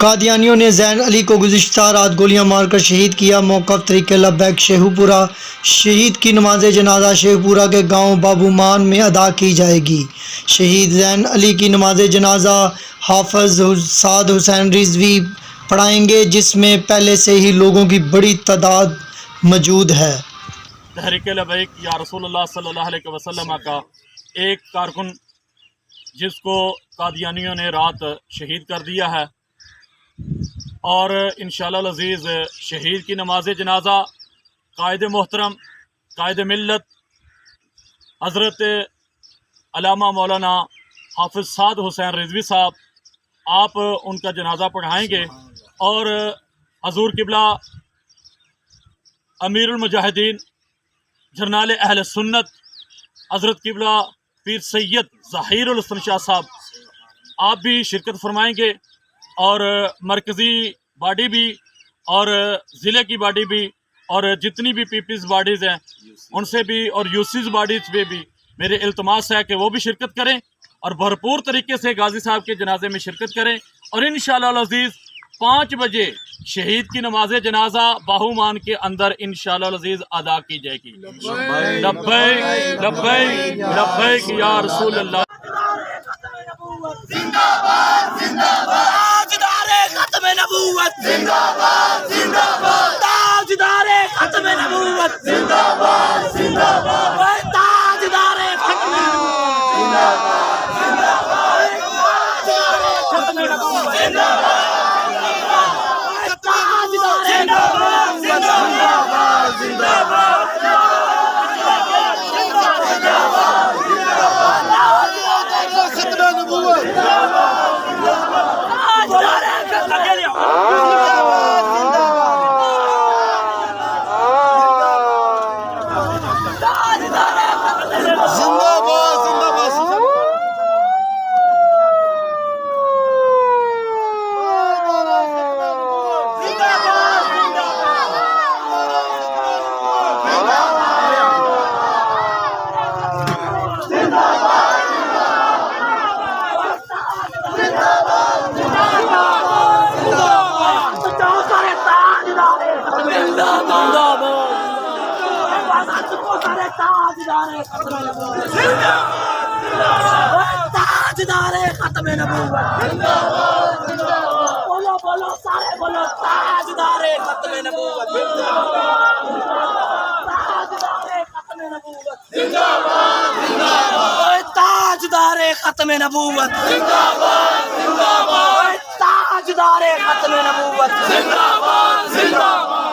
قادیانیوں نے زین علی کو گزشتہ رات گولیاں مار کر شہید کیا۔ موقف طریق لبیک شیخو پورہ۔ شہید کی نماز جنازہ شیخو پورہ کے گاؤں بابومان میں ادا کی جائے گی۔ شہید زین علی کی نماز جنازہ حافظ سعد حسین رضوی پڑھائیں گے، جس میں پہلے سے ہی لوگوں کی بڑی تعداد موجود ہے۔ تحریک لبیک یا رسول اللہ صلی اللہ علیہ وسلم کا ایک کارکن جس کو قادیانیوں نے رات شہید کر دیا ہے، اور انشاءاللہ العزیز شہید کی نماز جنازہ قائد محترم قائد ملت حضرت علامہ مولانا حافظ سعد حسین رضوی صاحب آپ ان کا جنازہ پڑھائیں گے، اور حضور قبلہ امیر المجاہدین جرنال اہل سنت حضرت قبلہ پیر سید ظہیر الحسن شاہ صاحب آپ بھی شرکت فرمائیں گے، اور مرکزی باڈی بھی اور ضلع کی باڈی بھی اور جتنی بھی پیپلز باڈیز ہیں ان سے بھی اور یوسیز باڈیز پہ بھی میرے التماس ہے کہ وہ بھی شرکت کریں اور بھرپور طریقے سے غازی صاحب کے جنازے میں شرکت کریں، اور انشاءاللہ العزیز 5 بجے شہید کی نماز جنازہ باہومان کے اندر انشاءاللہ العزیز ادا کی جائے گی۔ لبیک لبیک لبیک یا رسول اللہ۔ زندہ باد زندہ باد تاجدار ختم نبوت زندہ باد زندہ باد تاجدار ختم نبوت زندہ باد زندہ باد تاجدار ختم نبوت زندہ باد زندہ باد تاجدار ختم نبوت زندہ باد تاجدار زندہ باد زندہ باد زندہ باد تاجدار ختم نبوت بولو بولو سارے بولو تاجدار ختم نبوت تاجدار ختم نبوت زندہ باد زندہ باد تاجدار ختم نبوت زندہ باد زندہ باد تاجدار ختم نبوت زندہ باد زندہ باد